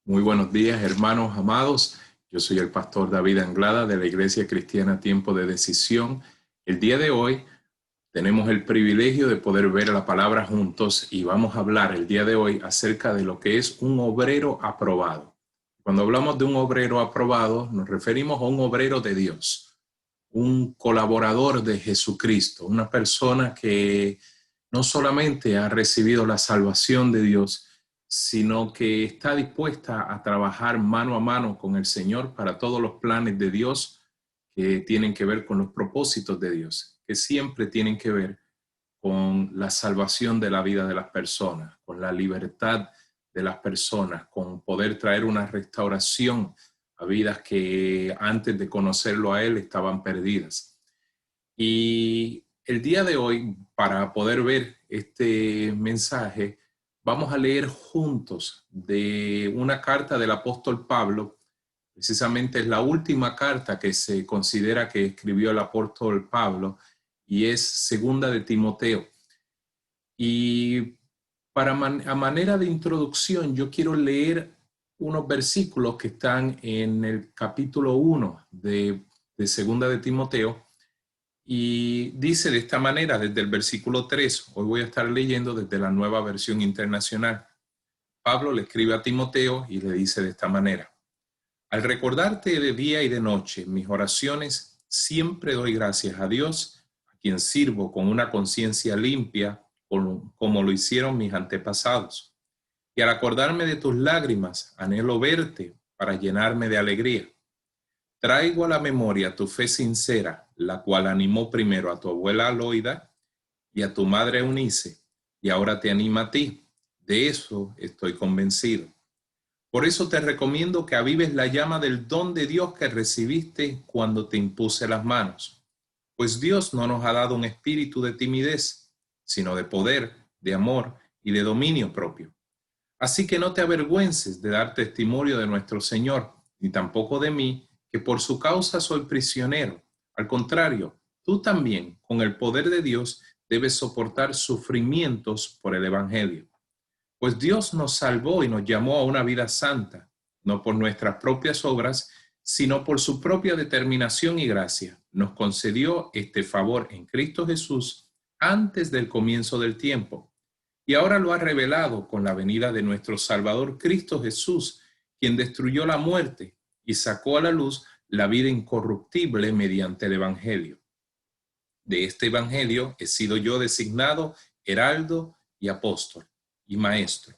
Muy buenos días, hermanos amados. Yo soy el pastor David Anglada de la Iglesia Cristiana Tiempo de Decisión. El día de hoy tenemos el privilegio de poder ver la palabra juntos y vamos a hablar el día de hoy acerca de lo que es un obrero aprobado. Cuando hablamos de un obrero aprobado, nos referimos a un obrero de Dios, un colaborador de Jesucristo, una persona que no solamente ha recibido la salvación de Dios, sino que está dispuesta a trabajar mano a mano con el Señor para todos los planes de Dios que tienen que ver con los propósitos de Dios, que siempre tienen que ver con la salvación de la vida de las personas, con la libertad de las personas, con poder traer una restauración a vidas que antes de conocerlo a Él estaban perdidas. Y el día de hoy, para poder ver este mensaje, vamos a leer juntos de una carta del apóstol Pablo. Precisamente es la última carta que se considera que escribió el apóstol Pablo y es segunda de Timoteo. Y a manera de introducción, yo quiero leer unos versículos que están en el capítulo 1 de segunda de Timoteo. Y dice de esta manera, desde el versículo 3, hoy voy a estar leyendo desde la Nueva Versión Internacional. Pablo le escribe a Timoteo y le dice de esta manera: al recordarte de día y de noche en mis oraciones, siempre doy gracias a Dios, a quien sirvo con una conciencia limpia, como lo hicieron mis antepasados. Y al acordarme de tus lágrimas, anhelo verte para llenarme de alegría. Traigo a la memoria tu fe sincera, la cual animó primero a tu abuela Loida y a tu madre Eunice, y ahora te anima a ti. De eso estoy convencido. Por eso te recomiendo que avives la llama del don de Dios que recibiste cuando te impuse las manos. Pues Dios no nos ha dado un espíritu de timidez, sino de poder, de amor y de dominio propio. Así que no te avergüences de dar testimonio de nuestro Señor, ni tampoco de mí, que por su causa soy prisionero. Al contrario, tú también, con el poder de Dios, debes soportar sufrimientos por el Evangelio. Pues Dios nos salvó y nos llamó a una vida santa, no por nuestras propias obras, sino por su propia determinación y gracia. Nos concedió este favor en Cristo Jesús antes del comienzo del tiempo. Y ahora lo ha revelado con la venida de nuestro Salvador Cristo Jesús, quien destruyó la muerte y sacó a la luz la vida incorruptible mediante el Evangelio. De este Evangelio he sido yo designado heraldo y apóstol y maestro.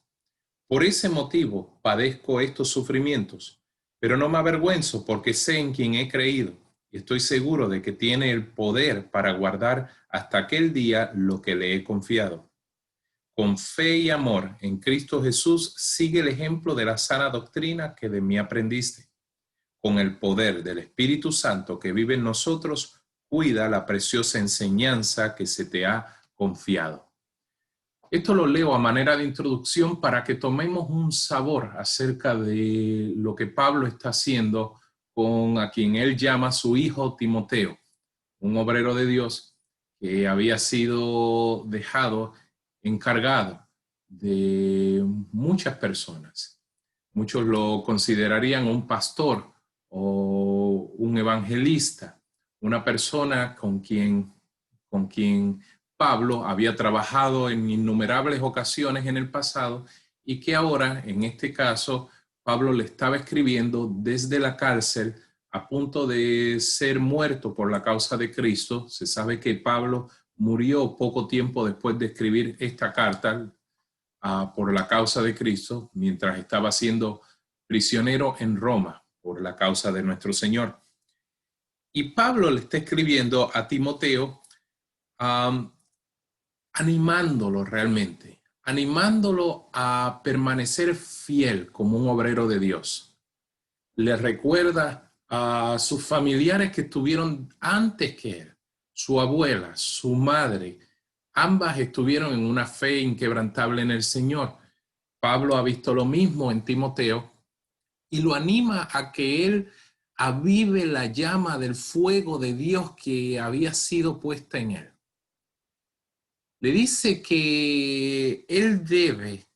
Por ese motivo padezco estos sufrimientos, pero no me avergüenzo porque sé en quien he creído y estoy seguro de que tiene el poder para guardar hasta aquel día lo que le he confiado. Con fe y amor en Cristo Jesús sigue el ejemplo de la sana doctrina que de mí aprendiste. Con el poder del Espíritu Santo que vive en nosotros, cuida la preciosa enseñanza que se te ha confiado. Esto lo leo a manera de introducción para que tomemos un sabor acerca de lo que Pablo está haciendo con a quien él llama su hijo Timoteo, un obrero de Dios que había sido dejado encargado de muchas personas. Muchos lo considerarían un pastor o un evangelista, una persona con quien Pablo había trabajado en innumerables ocasiones en el pasado y que ahora, en este caso, Pablo le estaba escribiendo desde la cárcel a punto de ser muerto por la causa de Cristo. Se sabe que Pablo murió poco tiempo después de escribir esta carta por la causa de Cristo, mientras estaba siendo prisionero en Roma por la causa de nuestro Señor. Y Pablo le está escribiendo a Timoteo animándolo realmente, animándolo a permanecer fiel como un obrero de Dios. Le recuerda a sus familiares que estuvieron antes que él, su abuela, su madre, ambas estuvieron en una fe inquebrantable en el Señor. Pablo ha visto lo mismo en Timoteo y lo anima a que él avive la llama del fuego de Dios que había sido puesta en él. Le dice que él debe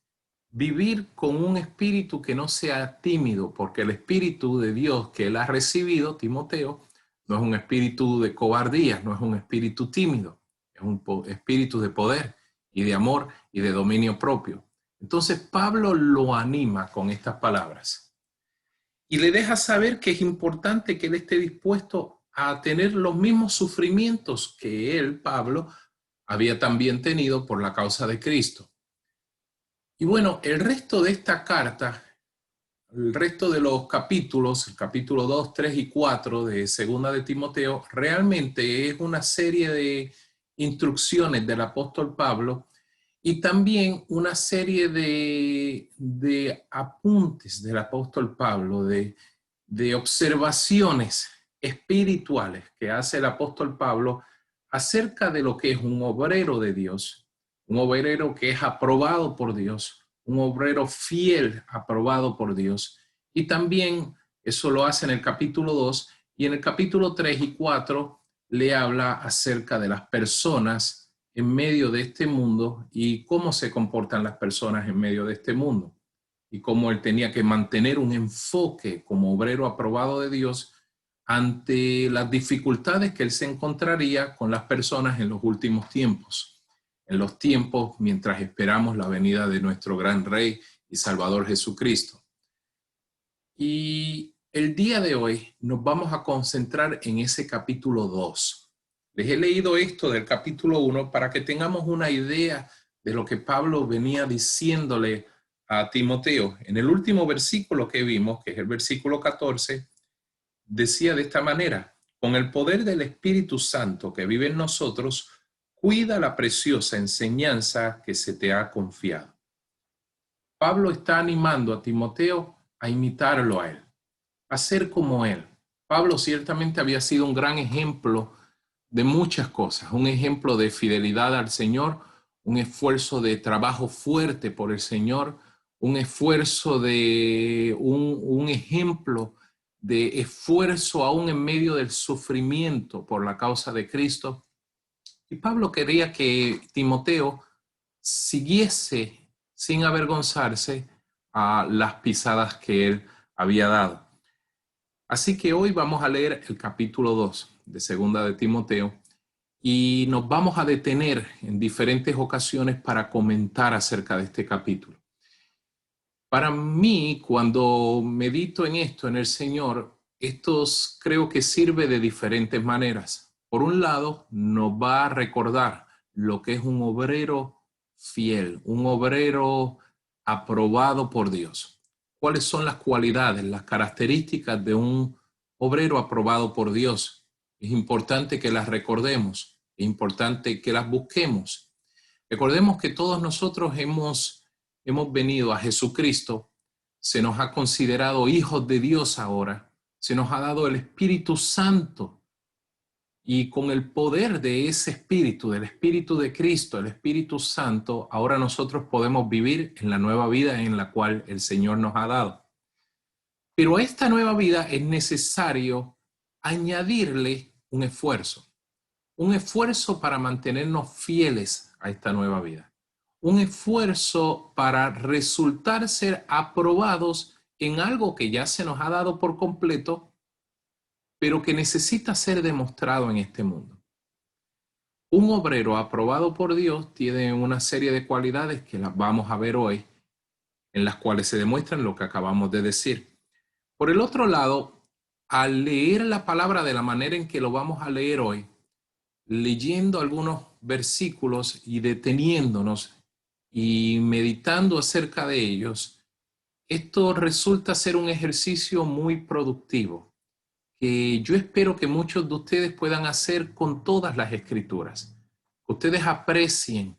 vivir con un espíritu que no sea tímido, porque el espíritu de Dios que él ha recibido, Timoteo, no es un espíritu de cobardía, no es un espíritu tímido, es un espíritu de poder y de amor y de dominio propio. Entonces Pablo lo anima con estas palabras y le deja saber que es importante que él esté dispuesto a tener los mismos sufrimientos que él, Pablo, había también tenido por la causa de Cristo. Y bueno, el resto de esta carta, el resto de los capítulos, el capítulo 2, 3 y 4 de Segunda de Timoteo, realmente es una serie de instrucciones del apóstol Pablo y también una serie de apuntes del apóstol Pablo, de observaciones espirituales que hace el apóstol Pablo acerca de lo que es un obrero de Dios, un obrero que es aprobado por Dios, un obrero fiel, aprobado por Dios. Y también eso lo hace en el capítulo 2 y en el capítulo 3 y 4 le habla acerca de las personas en medio de este mundo y cómo se comportan las personas en medio de este mundo y cómo él tenía que mantener un enfoque como obrero aprobado de Dios ante las dificultades que él se encontraría con las personas en los últimos tiempos, en los tiempos mientras esperamos la venida de nuestro gran Rey y Salvador Jesucristo. Y el día de hoy nos vamos a concentrar en ese capítulo 2. Les he leído esto del capítulo 1 para que tengamos una idea de lo que Pablo venía diciéndole a Timoteo. En el último versículo que vimos, que es el versículo 14, decía de esta manera: con el poder del Espíritu Santo que vive en nosotros, cuida la preciosa enseñanza que se te ha confiado. Pablo está animando a Timoteo a imitarlo a él, a ser como él. Pablo ciertamente había sido un gran ejemplo de muchas cosas, un ejemplo de fidelidad al Señor, un esfuerzo de trabajo fuerte por el Señor, un esfuerzo de un ejemplo de esfuerzo aún en medio del sufrimiento por la causa de Cristo. Y Pablo quería que Timoteo siguiese sin avergonzarse a las pisadas que él había dado. Así que hoy vamos a leer el capítulo 2 de Segunda de Timoteo y nos vamos a detener en diferentes ocasiones para comentar acerca de este capítulo. Para mí, cuando medito en esto, en el Señor, esto creo que sirve de diferentes maneras. Por un lado, nos va a recordar lo que es un obrero fiel, un obrero aprobado por Dios. ¿Cuáles son las cualidades, las características de un obrero aprobado por Dios? Es importante que las recordemos, es importante que las busquemos. Recordemos que todos nosotros hemos venido a Jesucristo, se nos ha considerado hijos de Dios ahora, se nos ha dado el Espíritu Santo y con el poder de ese Espíritu, del Espíritu de Cristo, el Espíritu Santo, ahora nosotros podemos vivir en la nueva vida en la cual el Señor nos ha dado. Pero a esta nueva vida es necesario añadirle un esfuerzo para mantenernos fieles a esta nueva vida. Un esfuerzo para resultar ser aprobados en algo que ya se nos ha dado por completo, pero que necesita ser demostrado en este mundo. Un obrero aprobado por Dios tiene una serie de cualidades que las vamos a ver hoy, en las cuales se demuestran lo que acabamos de decir. Por el otro lado, al leer la palabra de la manera en que lo vamos a leer hoy, leyendo algunos versículos y deteniéndonos y meditando acerca de ellos, esto resulta ser un ejercicio muy productivo que yo espero que muchos de ustedes puedan hacer con todas las escrituras. Que ustedes aprecien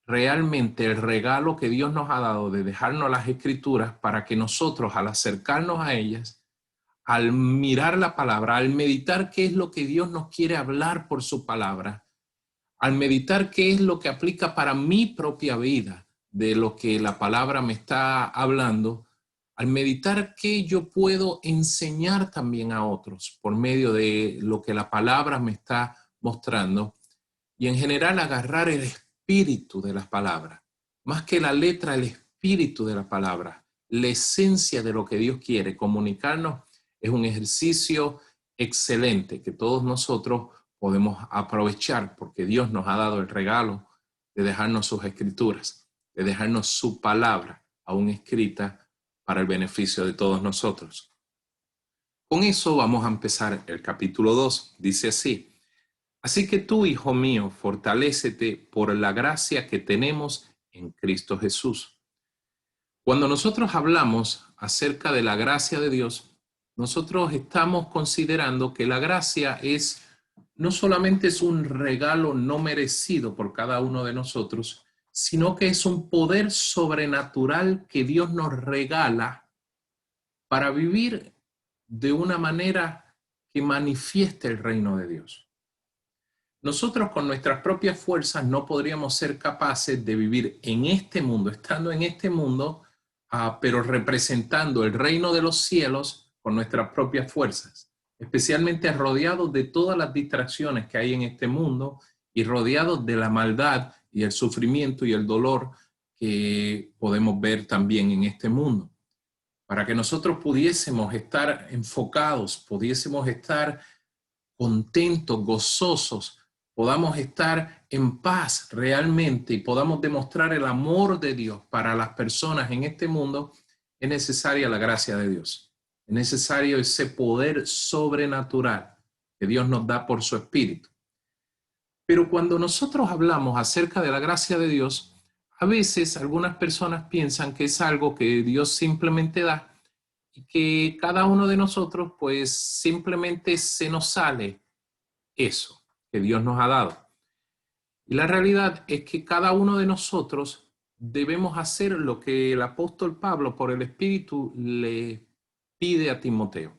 realmente el regalo que Dios nos ha dado de dejarnos las escrituras para que nosotros, al acercarnos a ellas, al mirar la palabra, al meditar qué es lo que Dios nos quiere hablar por su palabra, al meditar qué es lo que aplica para mi propia vida, de lo que la palabra me está hablando, al meditar qué yo puedo enseñar también a otros por medio de lo que la palabra me está mostrando, y en general agarrar el espíritu de las palabras, más que la letra, el espíritu de la palabra, la esencia de lo que Dios quiere comunicarnos, es un ejercicio excelente que todos nosotros podemos aprovechar porque Dios nos ha dado el regalo de dejarnos sus escrituras, de dejarnos su palabra aún escrita para el beneficio de todos nosotros. Con eso vamos a empezar el capítulo 2. Dice así: así que tú, hijo mío, fortalécete por la gracia que tenemos en Cristo Jesús. Cuando nosotros hablamos acerca de la gracia de Dios, nosotros estamos considerando que la gracia no solamente es un regalo no merecido por cada uno de nosotros, sino que es un poder sobrenatural que Dios nos regala para vivir de una manera que manifieste el reino de Dios. Nosotros con nuestras propias fuerzas no podríamos ser capaces de vivir en este mundo, estando en este mundo, pero representando el reino de los cielos con nuestras propias fuerzas, especialmente rodeados de todas las distracciones que hay en este mundo y rodeados de la maldad y el sufrimiento y el dolor que podemos ver también en este mundo. Para que nosotros pudiésemos estar enfocados, pudiésemos estar contentos, gozosos, podamos estar en paz realmente y podamos demostrar el amor de Dios para las personas en este mundo, es necesaria la gracia de Dios. Es necesario ese poder sobrenatural que Dios nos da por su Espíritu. Pero cuando nosotros hablamos acerca de la gracia de Dios, a veces algunas personas piensan que es algo que Dios simplemente da y que cada uno de nosotros pues simplemente se nos sale eso que Dios nos ha dado. Y la realidad es que cada uno de nosotros debemos hacer lo que el apóstol Pablo por el Espíritu le pide a Timoteo,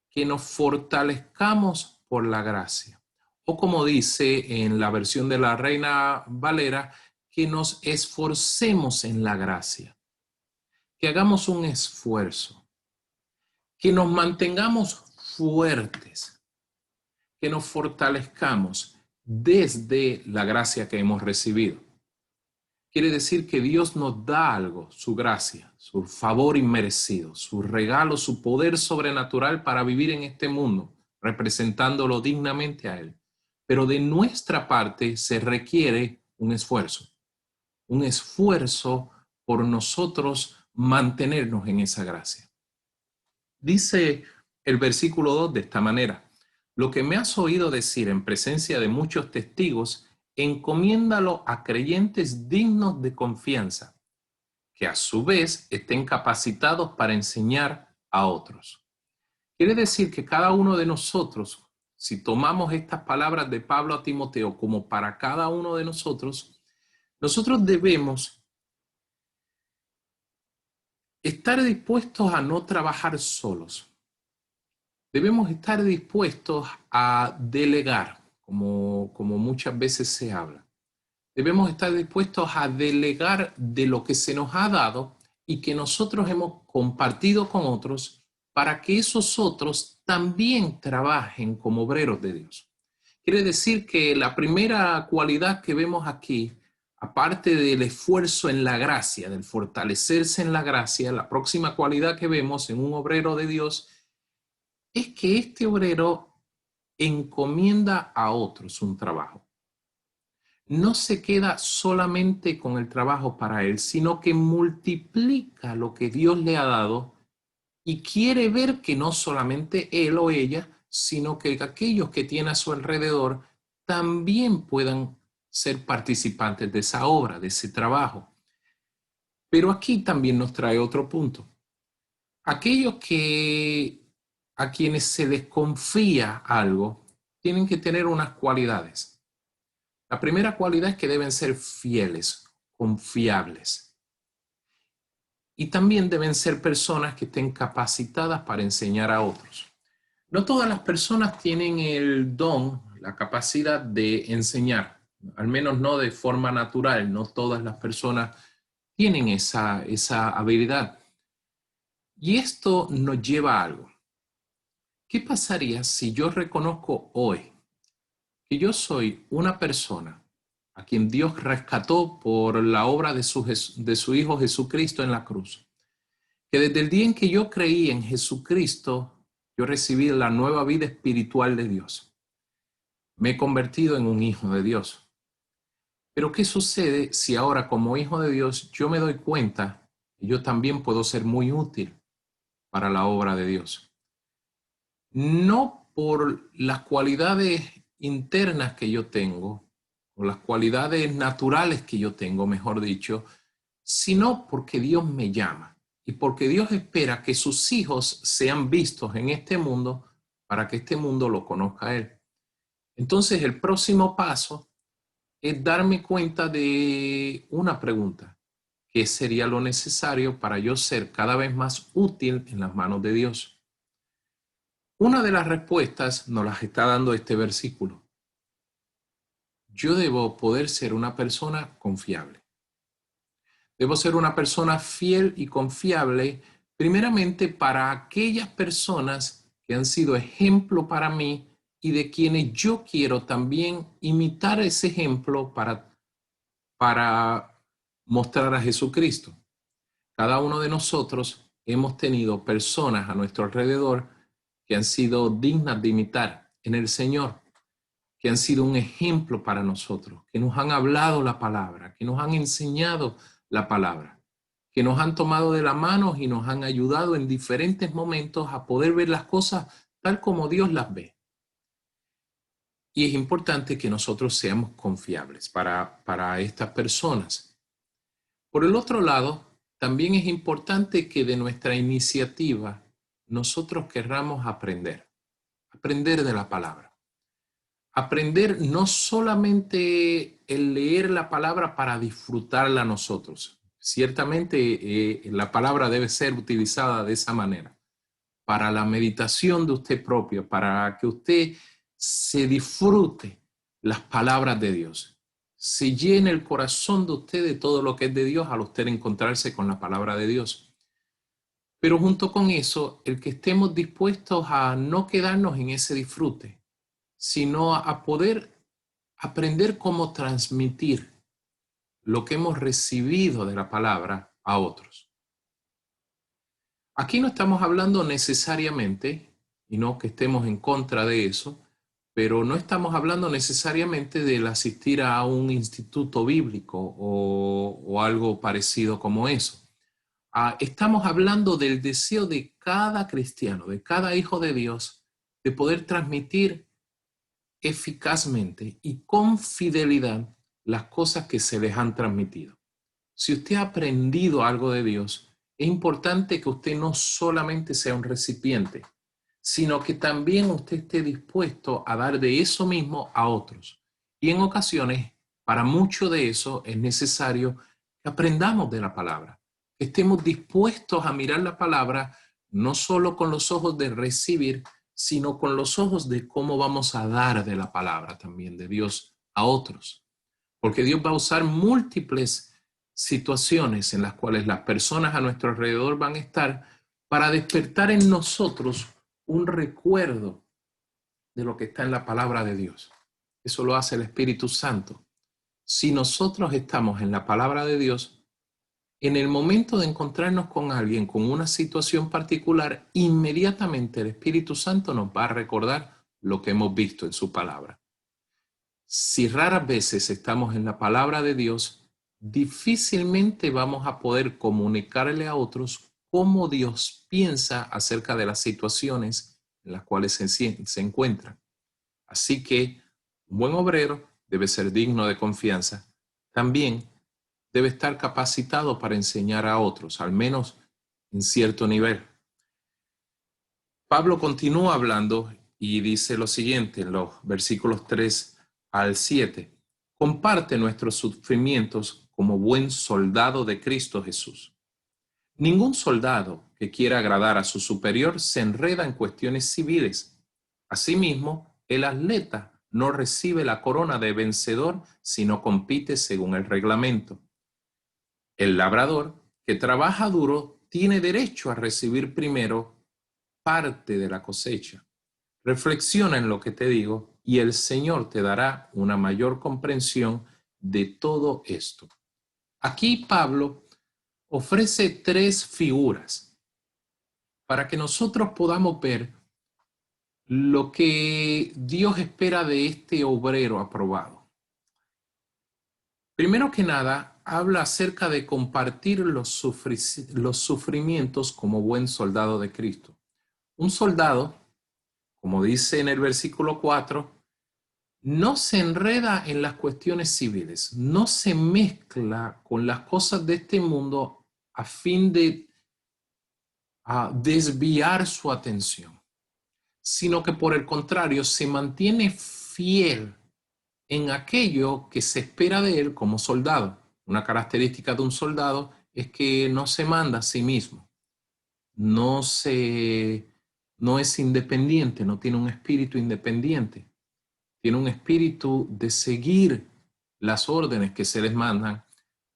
que nos fortalezcamos por la gracia. O como dice en la versión de la Reina Valera, que nos esforcemos en la gracia, que hagamos un esfuerzo, que nos mantengamos fuertes, que nos fortalezcamos desde la gracia que hemos recibido. Quiere decir que Dios nos da algo, su gracia, su favor inmerecido, su regalo, su poder sobrenatural para vivir en este mundo, representándolo dignamente a Él. Pero de nuestra parte se requiere un esfuerzo por nosotros mantenernos en esa gracia. Dice el versículo 2 de esta manera: lo que me has oído decir en presencia de muchos testigos, encomiéndalo a creyentes dignos de confianza, que a su vez estén capacitados para enseñar a otros. Quiere decir que cada uno de nosotros, si tomamos estas palabras de Pablo a Timoteo como para cada uno de nosotros debemos estar dispuestos a no trabajar solos. Debemos estar dispuestos a delegar, como muchas veces se habla. Debemos estar dispuestos a delegar de lo que se nos ha dado y que nosotros hemos compartido con otros para que esos otros también trabajen como obreros de Dios. Quiere decir que la primera cualidad que vemos aquí, aparte del esfuerzo en la gracia, del fortalecerse en la gracia, la próxima cualidad que vemos en un obrero de Dios es que este obrero encomienda a otros un trabajo. No se queda solamente con el trabajo para él, sino que multiplica lo que Dios le ha dado y quiere ver que no solamente él o ella, sino que aquellos que tiene a su alrededor también puedan ser participantes de esa obra, de ese trabajo. Pero aquí también nos trae otro punto. Aquellos a quienes se desconfía algo, tienen que tener unas cualidades. La primera cualidad es que deben ser fieles, confiables. Y también deben ser personas que estén capacitadas para enseñar a otros. No todas las personas tienen el don, la capacidad de enseñar, al menos no de forma natural. No todas las personas tienen esa habilidad. Y esto nos lleva a algo. ¿Qué pasaría si yo reconozco hoy que yo soy una persona a quien Dios rescató por la obra de su Hijo Jesucristo en la cruz. Que desde el día en que yo creí en Jesucristo, yo recibí la nueva vida espiritual de Dios. Me he convertido en un hijo de Dios. Pero ¿qué sucede si ahora como hijo de Dios yo me doy cuenta que yo también puedo ser muy útil para la obra de Dios? No por las cualidades internas que yo tengo, o las cualidades naturales que yo tengo, mejor dicho, sino porque Dios me llama y porque Dios espera que sus hijos sean vistos en este mundo para que este mundo lo conozca a Él. Entonces, el próximo paso es darme cuenta de una pregunta: ¿qué sería lo necesario para yo ser cada vez más útil en las manos de Dios? Una de las respuestas nos las está dando este versículo. Yo debo poder ser una persona confiable. Debo ser una persona fiel y confiable, primeramente para aquellas personas que han sido ejemplo para mí y de quienes yo quiero también imitar ese ejemplo para mostrar a Jesucristo. Cada uno de nosotros hemos tenido personas a nuestro alrededor que han sido dignas de imitar en el Señor, que han sido un ejemplo para nosotros, que nos han hablado la palabra, que nos han enseñado la palabra, que nos han tomado de la mano y nos han ayudado en diferentes momentos a poder ver las cosas tal como Dios las ve. Y es importante que nosotros seamos confiables para estas personas. Por el otro lado, también es importante que de nuestra iniciativa nosotros querramos aprender de la palabra. Aprender no solamente el leer la palabra para disfrutarla nosotros. Ciertamente la palabra debe ser utilizada de esa manera, para la meditación de usted propio, para que usted se disfrute las palabras de Dios. Se llene el corazón de usted de todo lo que es de Dios al usted encontrarse con la palabra de Dios. Pero junto con eso, el que estemos dispuestos a no quedarnos en ese disfrute, sino a poder aprender cómo transmitir lo que hemos recibido de la palabra a otros. Aquí no estamos hablando necesariamente, y no que estemos en contra de eso, pero no estamos hablando necesariamente del asistir a un instituto bíblico o algo parecido como eso. Estamos hablando del deseo de cada cristiano, de cada hijo de Dios, de poder transmitir eficazmente y con fidelidad las cosas que se les han transmitido. Si usted ha aprendido algo de Dios, es importante que usted no solamente sea un recipiente, sino que también usted esté dispuesto a dar de eso mismo a otros. Y en ocasiones, para mucho de eso es necesario que aprendamos de la palabra, que estemos dispuestos a mirar la palabra no solo con los ojos de recibir, sino con los ojos de cómo vamos a dar de la palabra también de Dios a otros. Porque Dios va a usar múltiples situaciones en las cuales las personas a nuestro alrededor van a estar para despertar en nosotros un recuerdo de lo que está en la palabra de Dios. Eso lo hace el Espíritu Santo. Si nosotros estamos en la palabra de Dios, en el momento de encontrarnos con alguien con una situación particular, inmediatamente el Espíritu Santo nos va a recordar lo que hemos visto en su palabra. Si raras veces estamos en la palabra de Dios, difícilmente vamos a poder comunicarle a otros cómo Dios piensa acerca de las situaciones en las cuales se encuentran. Así que un buen obrero debe ser digno de confianza. También debe estar capacitado para enseñar a otros, al menos en cierto nivel. Pablo continúa hablando y dice lo siguiente en los versículos 3 al 7. Comparte nuestros sufrimientos como buen soldado de Cristo Jesús. Ningún soldado que quiera agradar a su superior se enreda en cuestiones civiles. Asimismo, el atleta no recibe la corona de vencedor si no compite según el reglamento. El labrador que trabaja duro tiene derecho a recibir primero parte de la cosecha. Reflexiona en lo que te digo y el Señor te dará una mayor comprensión de todo esto. Aquí Pablo ofrece 3 figuras para que nosotros podamos ver lo que Dios espera de este obrero aprobado. Primero que nada, habla acerca de compartir los sufrimientos como buen soldado de Cristo. Un soldado, como dice en el versículo 4, no se enreda en las cuestiones civiles, no se mezcla con las cosas de este mundo a fin de desviar su atención, sino que por el contrario se mantiene fiel en aquello que se espera de él como soldado. Una característica de un soldado es que no se manda a sí mismo, no es independiente, no tiene un espíritu independiente, tiene un espíritu de seguir las órdenes que se les mandan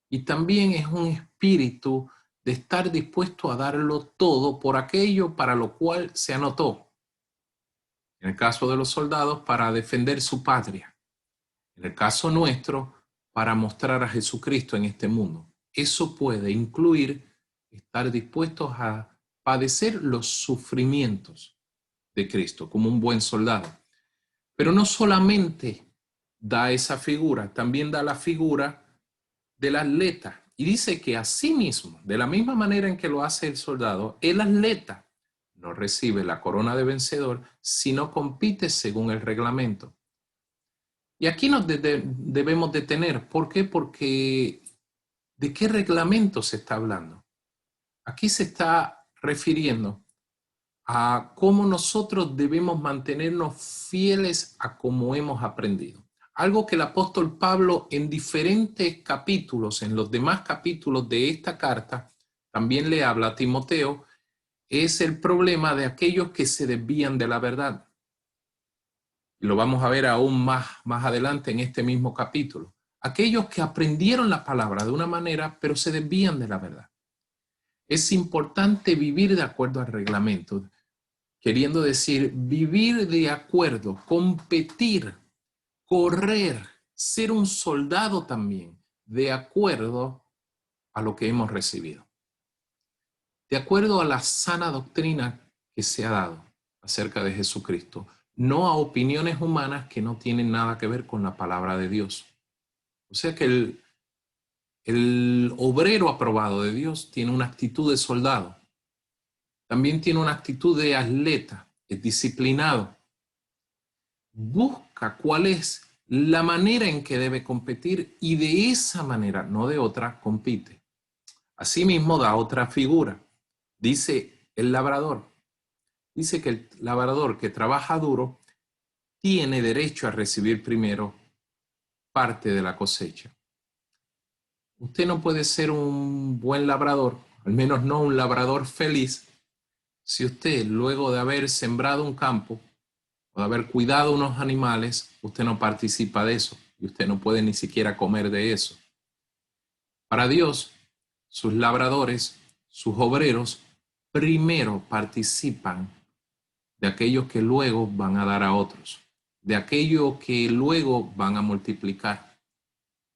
y también es un espíritu de estar dispuesto a darlo todo por aquello para lo cual se anotó. En el caso de los soldados, para defender su patria. En el caso nuestro, para mostrar a Jesucristo en este mundo. Eso puede incluir estar dispuestos a padecer los sufrimientos de Cristo como un buen soldado. Pero no solamente da esa figura, también da la figura del atleta. Y dice que asimismo, de la misma manera en que lo hace el soldado, el atleta no recibe la corona de vencedor, sino compite según el reglamento. Y aquí nos debemos detener. ¿Por qué? Porque ¿de qué reglamento se está hablando? Aquí se está refiriendo a cómo nosotros debemos mantenernos fieles a cómo hemos aprendido. Algo que el apóstol Pablo en diferentes capítulos, en los demás capítulos de esta carta, también le habla a Timoteo, es el problema de aquellos que se desvían de la verdad. Y lo vamos a ver aún más adelante en este mismo capítulo. Aquellos que aprendieron la palabra de una manera, pero se desvían de la verdad. Es importante vivir de acuerdo al reglamento, queriendo decir vivir de acuerdo, competir, correr, ser un soldado también, de acuerdo a lo que hemos recibido. De acuerdo a la sana doctrina que se ha dado acerca de Jesucristo, no a opiniones humanas que no tienen nada que ver con la palabra de Dios. O sea que el obrero aprobado de Dios tiene una actitud de soldado. También tiene una actitud de atleta, es disciplinado. Busca cuál es la manera en que debe competir y de esa manera, no de otra, compite. Asimismo da otra figura. Dice el labrador. Dice que el labrador que trabaja duro tiene derecho a recibir primero parte de la cosecha. Usted no puede ser un buen labrador, al menos no un labrador feliz, si usted, luego de haber sembrado un campo o de haber cuidado unos animales, usted no participa de eso y usted no puede ni siquiera comer de eso. Para Dios, sus labradores, sus obreros, primero participan de aquellos que luego van a dar a otros, de aquello que luego van a multiplicar.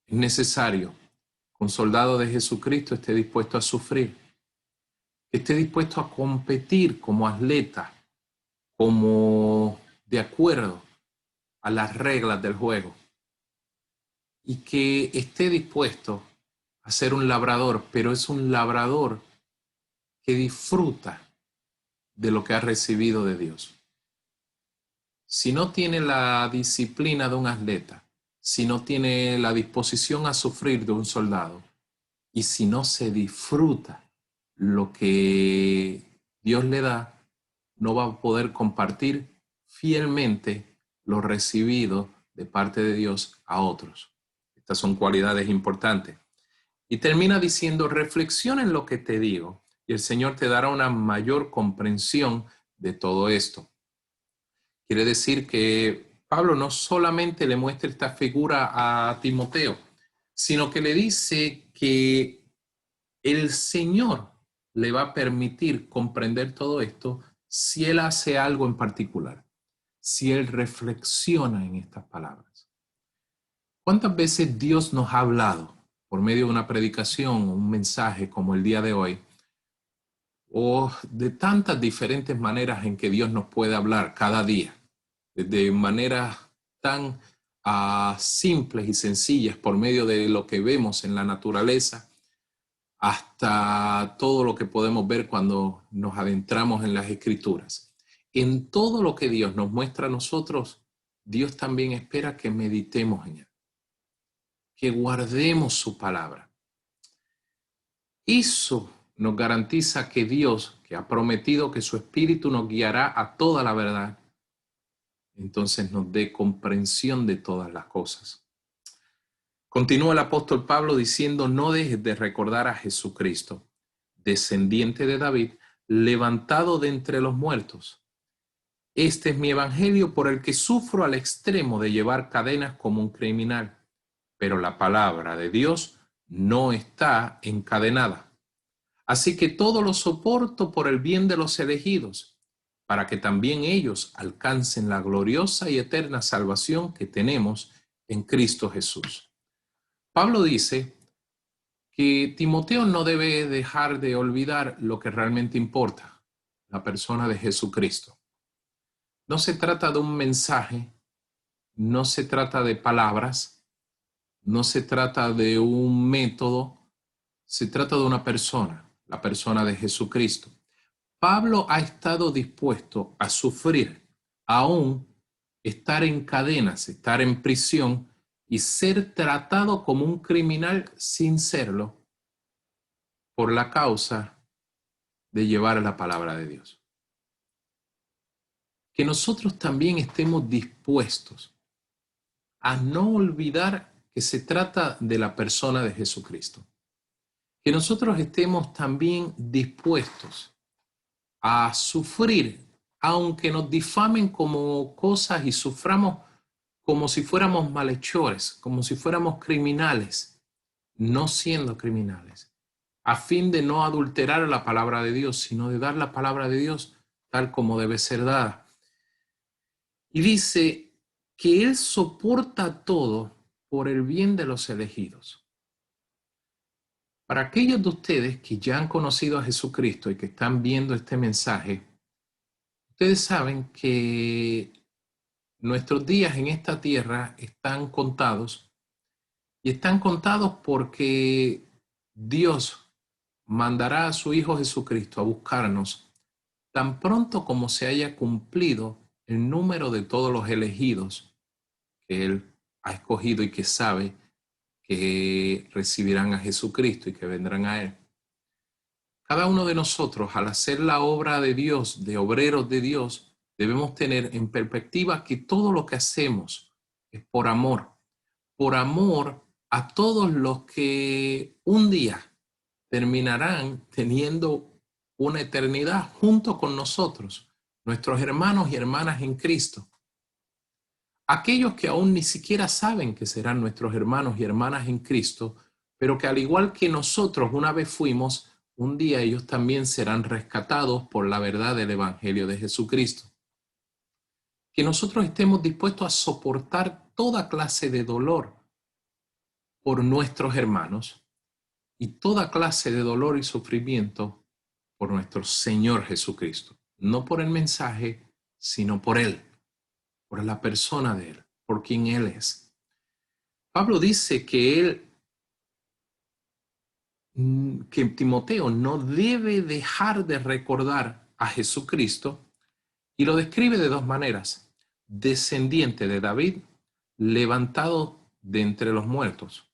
Es necesario que un soldado de Jesucristo esté dispuesto a sufrir, que esté dispuesto a competir como atleta, como de acuerdo a las reglas del juego, y que esté dispuesto a ser un labrador, pero es un labrador que disfruta de lo que ha recibido de Dios. Si no tiene la disciplina de un atleta, si no tiene la disposición a sufrir de un soldado, y si no se disfruta lo que Dios le da, no va a poder compartir fielmente lo recibido de parte de Dios a otros. Estas son cualidades importantes. Y termina diciendo, reflexiona en lo que te digo, y el Señor te dará una mayor comprensión de todo esto. Quiere decir que Pablo no solamente le muestra esta figura a Timoteo, sino que le dice que el Señor le va a permitir comprender todo esto si él hace algo en particular, si él reflexiona en estas palabras. ¿Cuántas veces Dios nos ha hablado por medio de una predicación o un mensaje como el día de hoy? O de tantas diferentes maneras en que Dios nos puede hablar cada día, de maneras tan simples y sencillas por medio de lo que vemos en la naturaleza, hasta todo lo que podemos ver cuando nos adentramos en las Escrituras. En todo lo que Dios nos muestra a nosotros, Dios también espera que meditemos en él, que guardemos su palabra. Eso nos garantiza que Dios, que ha prometido que su Espíritu nos guiará a toda la verdad, entonces nos dé comprensión de todas las cosas. Continúa el apóstol Pablo diciendo: no dejes de recordar a Jesucristo, descendiente de David, levantado de entre los muertos. Este es mi evangelio, por el que sufro al extremo de llevar cadenas como un criminal, pero la palabra de Dios no está encadenada. Así que todo lo soporto por el bien de los elegidos, para que también ellos alcancen la gloriosa y eterna salvación que tenemos en Cristo Jesús. Pablo dice que Timoteo no debe dejar de olvidar lo que realmente importa, la persona de Jesucristo. No se trata de un mensaje, no se trata de palabras, no se trata de un método, se trata de una persona, la persona de Jesucristo. Pablo ha estado dispuesto a sufrir, aún estar en cadenas, estar en prisión y ser tratado como un criminal sin serlo, por la causa de llevar la palabra de Dios. Que nosotros también estemos dispuestos a no olvidar que se trata de la persona de Jesucristo. Que nosotros estemos también dispuestos a sufrir, aunque nos difamen como cosas y suframos como si fuéramos malhechores, como si fuéramos criminales, no siendo criminales, a fin de no adulterar la palabra de Dios, sino de dar la palabra de Dios tal como debe ser dada. Y dice que Él soporta todo por el bien de los elegidos. Para aquellos de ustedes que ya han conocido a Jesucristo y que están viendo este mensaje, ustedes saben que nuestros días en esta tierra están contados, y están contados porque Dios mandará a su Hijo Jesucristo a buscarnos tan pronto como se haya cumplido el número de todos los elegidos que Él ha escogido y que sabe que recibirán a Jesucristo y que vendrán a Él. Cada uno de nosotros, al hacer la obra de Dios, de obreros de Dios, debemos tener en perspectiva que todo lo que hacemos es por amor a todos los que un día terminarán teniendo una eternidad junto con nosotros, nuestros hermanos y hermanas en Cristo. Aquellos que aún ni siquiera saben que serán nuestros hermanos y hermanas en Cristo, pero que al igual que nosotros una vez fuimos, un día ellos también serán rescatados por la verdad del Evangelio de Jesucristo. Que nosotros estemos dispuestos a soportar toda clase de dolor por nuestros hermanos y toda clase de dolor y sufrimiento por nuestro Señor Jesucristo. No por el mensaje, sino por Él, por la persona de Él, por quien Él es. Pablo dice que Timoteo no debe dejar de recordar a Jesucristo, y lo describe de dos maneras: descendiente de David, levantado de entre los muertos.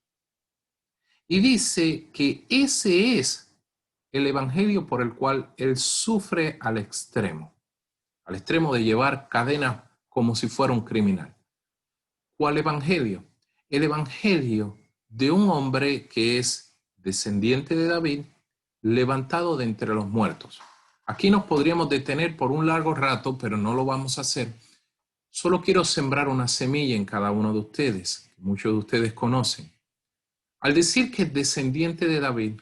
Y dice que ese es el evangelio por el cual él sufre al extremo de llevar cadenas como si fuera un criminal. ¿Cuál evangelio? El evangelio de un hombre que es descendiente de David, levantado de entre los muertos. Aquí nos podríamos detener por un largo rato, pero no lo vamos a hacer. Solo quiero sembrar una semilla en cada uno de ustedes, que muchos de ustedes conocen. Al decir que es descendiente de David,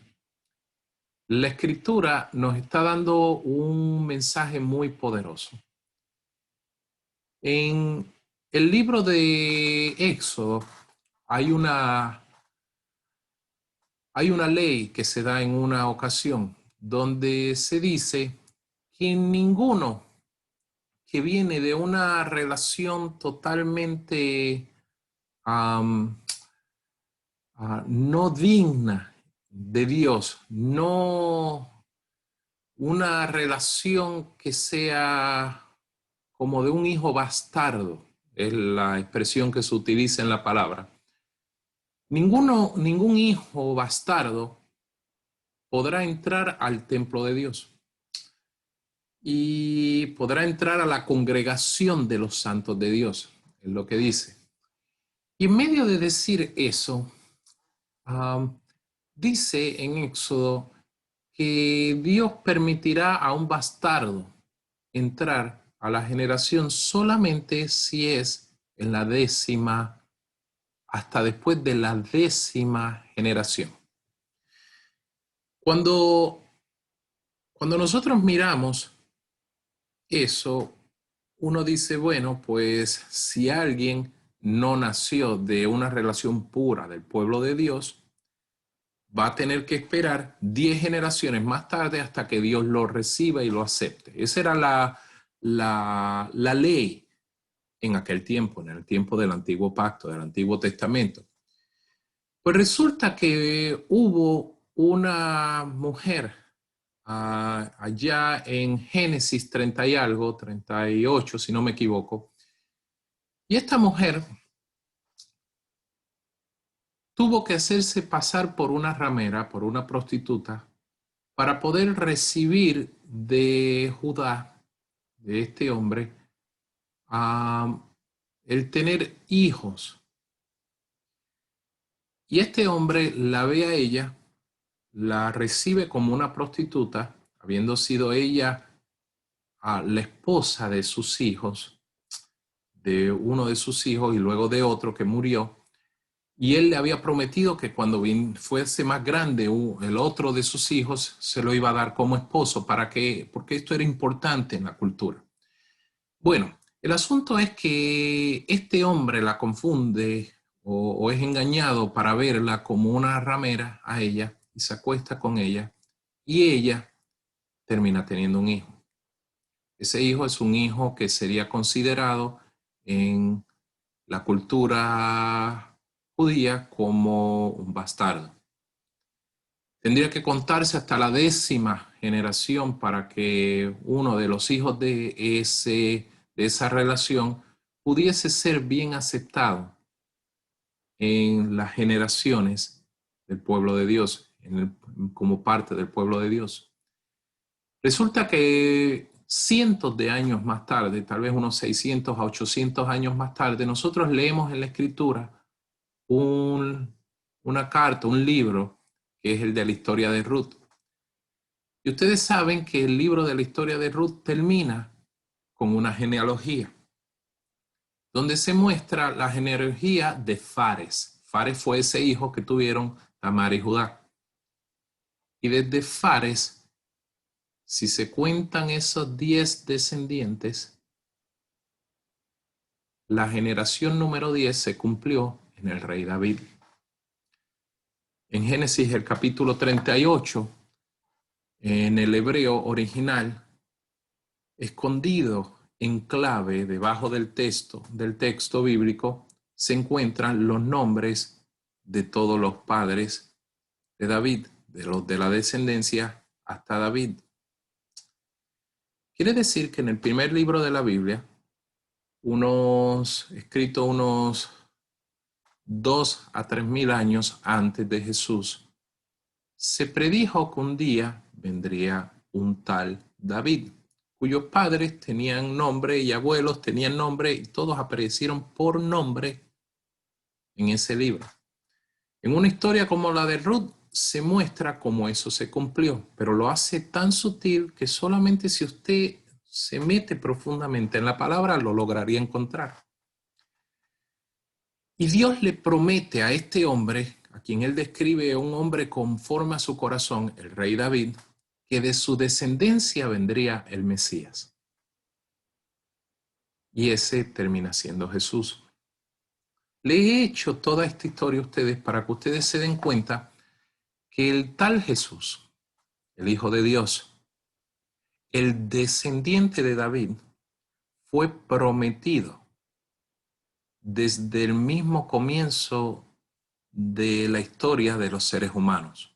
la Escritura nos está dando un mensaje muy poderoso. En el libro de Éxodo hay una ley que se da en una ocasión donde se dice que ninguno que viene de una relación totalmente no digna de Dios, no una relación que sea como de un hijo bastardo, es la expresión que se utiliza en la palabra. Ningún hijo bastardo podrá entrar al templo de Dios y podrá entrar a la congregación de los santos de Dios, es lo que dice. Y en medio de decir eso, dice en Éxodo que Dios permitirá a un bastardo entrar a la generación solamente si es en la décima, hasta después de la 10ª generación. Cuando nosotros miramos eso, uno dice, bueno, pues si alguien no nació de una relación pura del pueblo de Dios, va a tener que esperar 10 generaciones más tarde hasta que Dios lo reciba y lo acepte. Esa era la ley en aquel tiempo, en el tiempo del Antiguo Pacto, del Antiguo Testamento. Pues resulta que hubo una mujer allá en Génesis 30 y algo, 38, si no me equivoco, y esta mujer tuvo que hacerse pasar por una ramera, por una prostituta, para poder recibir de Judá, de este hombre, el tener hijos. Y este hombre la ve a ella, la recibe como una prostituta, habiendo sido ella la esposa de sus hijos, de uno de sus hijos y luego de otro que murió. Y él le había prometido que cuando fuese más grande, el otro de sus hijos se lo iba a dar como esposo. ¿Para qué? Porque esto era importante en la cultura. Bueno, el asunto es que este hombre la confunde o es engañado para verla como una ramera a ella y se acuesta con ella y ella termina teniendo un hijo. Ese hijo es un hijo que sería considerado en la cultura judía como un bastardo. Tendría que contarse hasta la 10ª generación para que uno de los hijos de esa relación pudiese ser bien aceptado en las generaciones del pueblo de Dios, como parte del pueblo de Dios. Resulta que cientos de años más tarde, tal vez unos 600 a 800 años más tarde, nosotros leemos en la Escritura una carta, un libro, que es el de la historia de Ruth. Y ustedes saben que el libro de la historia de Ruth termina con una genealogía, donde se muestra la genealogía de Fares. Fares fue ese hijo que tuvieron Tamar y Judá. Y desde Fares, si se cuentan esos 10 descendientes, la generación número 10 se cumplió en el rey David. En Génesis, el capítulo 38, en el hebreo original, escondido en clave debajo del texto bíblico, se encuentran los nombres de todos los padres de David, de los de la descendencia hasta David. Quiere decir que en el primer libro de la Biblia, escrito unos 2 a 3,000 años antes de Jesús, se predijo que un día vendría un tal David, cuyos padres tenían nombre y abuelos tenían nombre y todos aparecieron por nombre en ese libro. En una historia como la de Ruth se muestra cómo eso se cumplió, pero lo hace tan sutil que solamente si usted se mete profundamente en la palabra lo lograría encontrar. Y Dios le promete a este hombre, a quien él describe un hombre conforme a su corazón, el rey David, que de su descendencia vendría el Mesías. Y ese termina siendo Jesús. Le he hecho toda esta historia a ustedes para que ustedes se den cuenta que el tal Jesús, el Hijo de Dios, el descendiente de David, fue prometido desde el mismo comienzo de la historia de los seres humanos.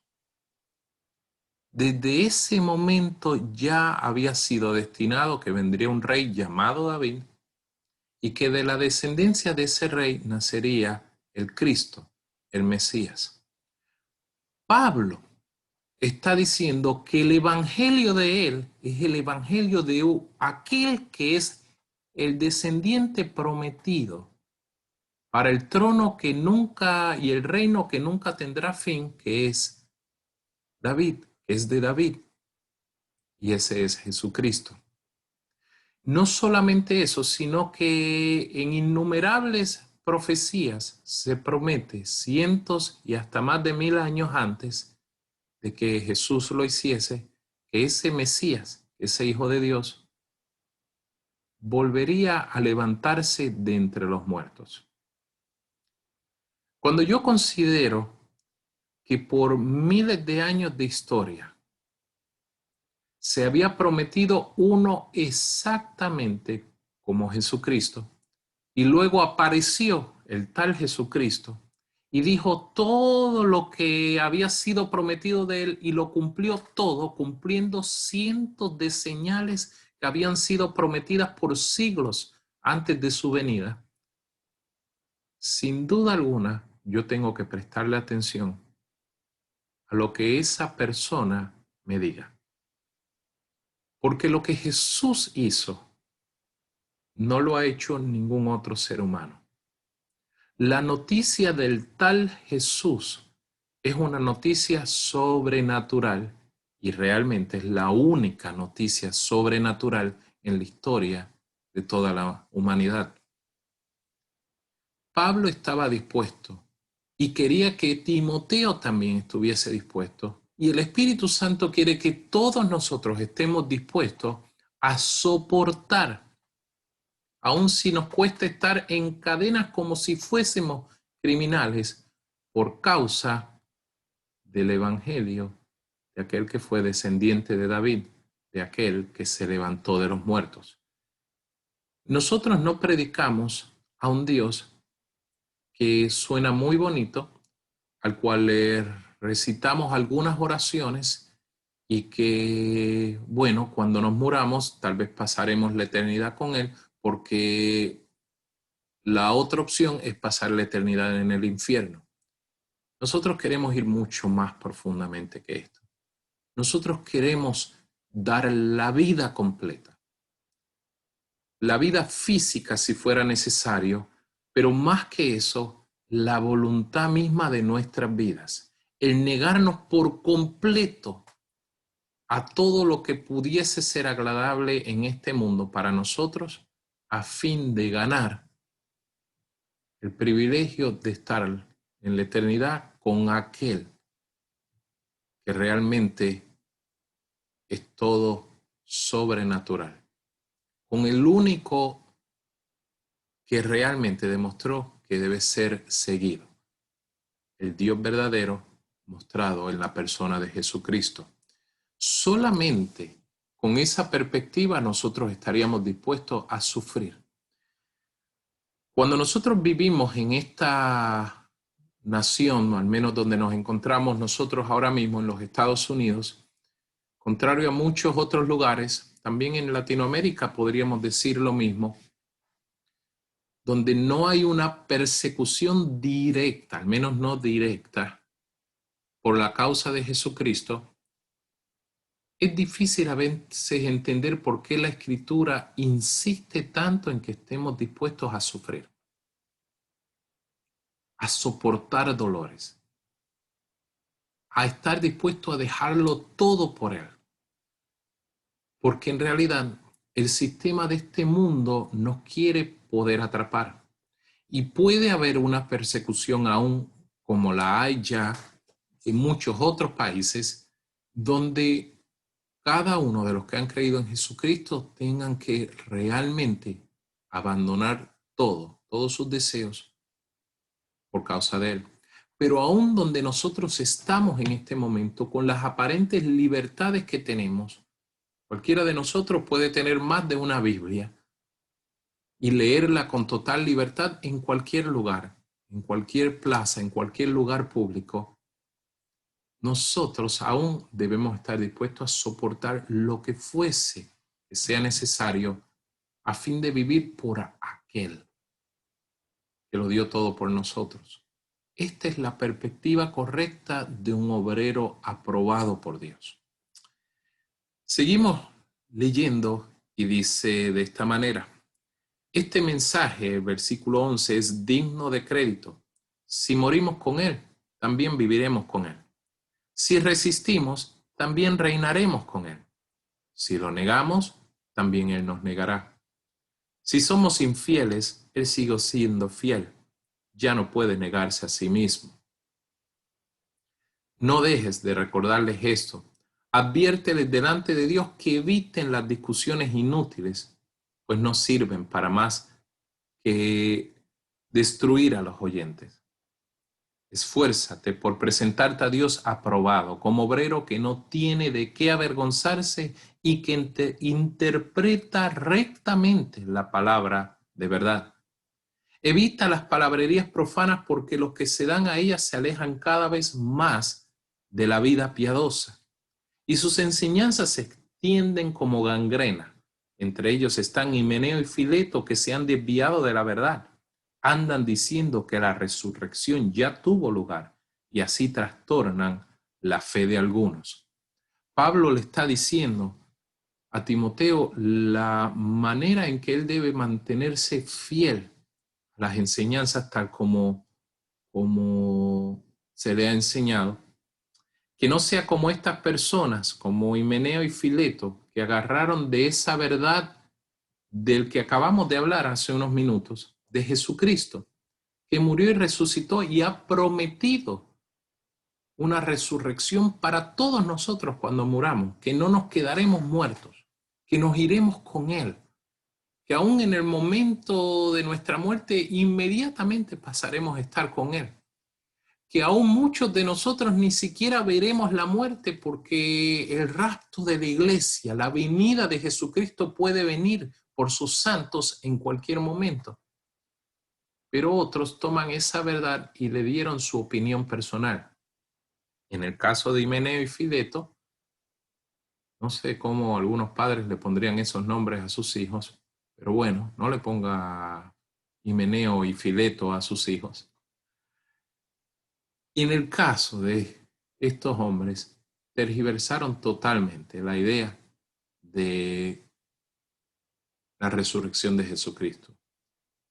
Desde ese momento ya había sido destinado que vendría un rey llamado David y que de la descendencia de ese rey nacería el Cristo, el Mesías. Pablo está diciendo que el evangelio de él es el evangelio de aquel que es el descendiente prometido para el trono que nunca y el reino que nunca tendrá fin, que es David, que es de David, y ese es Jesucristo. No solamente eso, sino que en innumerables profecías se promete cientos y hasta más de 1000 años antes de que Jesús lo hiciese, que ese Mesías, ese Hijo de Dios, volvería a levantarse de entre los muertos. Cuando yo considero que por miles de años de historia se había prometido uno exactamente como Jesucristo, y luego apareció el tal Jesucristo y dijo todo lo que había sido prometido de él y lo cumplió todo, cumpliendo cientos de señales que habían sido prometidas por siglos antes de su venida. Sin duda alguna, yo tengo que prestarle atención a lo que esa persona me diga. Porque lo que Jesús hizo no lo ha hecho ningún otro ser humano. La noticia del tal Jesús es una noticia sobrenatural y realmente es la única noticia sobrenatural en la historia de toda la humanidad. Pablo estaba dispuesto y quería que Timoteo también estuviese dispuesto. Y el Espíritu Santo quiere que todos nosotros estemos dispuestos a soportar, aun si nos cuesta estar en cadenas como si fuésemos criminales, por causa del Evangelio de aquel que fue descendiente de David, de aquel que se levantó de los muertos. Nosotros no predicamos a un Dios que suena muy bonito, al cual le recitamos algunas oraciones y que, bueno, cuando nos muramos, tal vez pasaremos la eternidad con Él, porque la otra opción es pasar la eternidad en el infierno. Nosotros queremos ir mucho más profundamente que esto. Nosotros queremos dar la vida completa, la vida física si fuera necesario, pero más que eso, la voluntad misma de nuestras vidas, el negarnos por completo a todo lo que pudiese ser agradable en este mundo para nosotros, a fin de ganar el privilegio de estar en la eternidad con aquel que realmente es todo sobrenatural, con el único que realmente demostró que debe ser seguido, el Dios verdadero mostrado en la persona de Jesucristo. Solamente con esa perspectiva nosotros estaríamos dispuestos a sufrir. Cuando nosotros vivimos en esta nación, al menos donde nos encontramos nosotros ahora mismo en los Estados Unidos, contrario a muchos otros lugares, también en Latinoamérica podríamos decir lo mismo, donde no hay una persecución directa, al menos no directa, por la causa de Jesucristo, es difícil a veces entender por qué la Escritura insiste tanto en que estemos dispuestos a sufrir, a soportar dolores, a estar dispuestos a dejarlo todo por Él. Porque en realidad el sistema de este mundo nos quiere poder atrapar. Y puede haber una persecución aún como la hay ya en muchos otros países, donde cada uno de los que han creído en Jesucristo tengan que realmente abandonar todo, todos sus deseos, por causa de Él. Pero aún donde nosotros estamos en este momento, con las aparentes libertades que tenemos, cualquiera de nosotros puede tener más de una Biblia y leerla con total libertad en cualquier lugar, en cualquier plaza, en cualquier lugar público. Nosotros aún debemos estar dispuestos a soportar lo que fuese que sea necesario a fin de vivir por aquel que lo dio todo por nosotros. Esta es la perspectiva correcta de un obrero aprobado por Dios. Seguimos leyendo y dice de esta manera: este mensaje, versículo 11, es digno de crédito. Si morimos con Él, también viviremos con Él. Si resistimos, también reinaremos con Él. Si lo negamos, también Él nos negará. Si somos infieles, Él sigue siendo fiel. Ya no puede negarse a sí mismo. No dejes de recordarles esto. Adviérteles delante de Dios que eviten las discusiones inútiles, pues no sirven para más que destruir a los oyentes. Esfuérzate por presentarte a Dios aprobado, como obrero que no tiene de qué avergonzarse y que interpreta rectamente la palabra de verdad. Evita las palabrerías profanas porque los que se dan a ellas se alejan cada vez más de la vida piadosa y sus enseñanzas se extienden como gangrena. Entre ellos están Himeneo y Fileto, que se han desviado de la verdad. Andan diciendo que la resurrección ya tuvo lugar y así trastornan la fe de algunos. Pablo le está diciendo a Timoteo la manera en que él debe mantenerse fiel a las enseñanzas tal como se le ha enseñado. Que no sea como estas personas, como Himeneo y Fileto, que agarraron de esa verdad del que acabamos de hablar hace unos minutos, de Jesucristo, que murió y resucitó y ha prometido una resurrección para todos nosotros cuando muramos, que no nos quedaremos muertos, que nos iremos con Él, que aún en el momento de nuestra muerte inmediatamente pasaremos a estar con Él, que aún muchos de nosotros ni siquiera veremos la muerte porque el rapto de la iglesia, la venida de Jesucristo puede venir por sus santos en cualquier momento. Pero otros toman esa verdad y le dieron su opinión personal. En el caso de Himeneo y Fileto, no sé cómo algunos padres le pondrían esos nombres a sus hijos, pero bueno, no le ponga Himeneo y Fileto a sus hijos. Y en el caso de estos hombres, tergiversaron totalmente la idea de la resurrección de Jesucristo,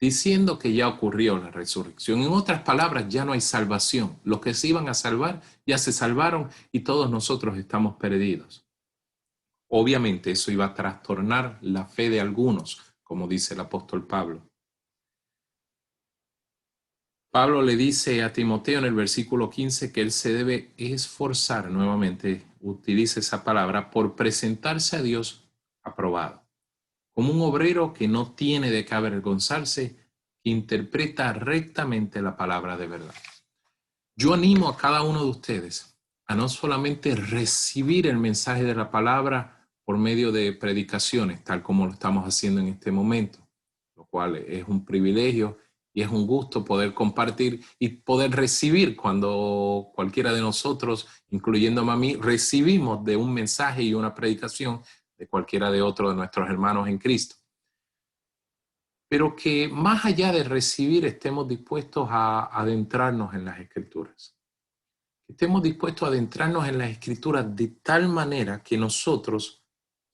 diciendo que ya ocurrió la resurrección. En otras palabras, ya no hay salvación. Los que se iban a salvar ya se salvaron y todos nosotros estamos perdidos. Obviamente eso iba a trastornar la fe de algunos, como dice el apóstol Pablo. Pablo le dice a Timoteo en el versículo 15 que él se debe esforzar, nuevamente utiliza esa palabra, por presentarse a Dios aprobado, como un obrero que no tiene de qué avergonzarse, que interpreta rectamente la palabra de verdad. Yo animo a cada uno de ustedes a no solamente recibir el mensaje de la palabra por medio de predicaciones, tal como lo estamos haciendo en este momento, lo cual es un privilegio y es un gusto poder compartir y poder recibir cuando cualquiera de nosotros, incluyéndome a mí, recibimos de un mensaje y una predicación de cualquiera de otros de nuestros hermanos en Cristo. Pero que más allá de recibir estemos dispuestos a adentrarnos en las Escrituras. Que estemos dispuestos a adentrarnos en las Escrituras de tal manera que nosotros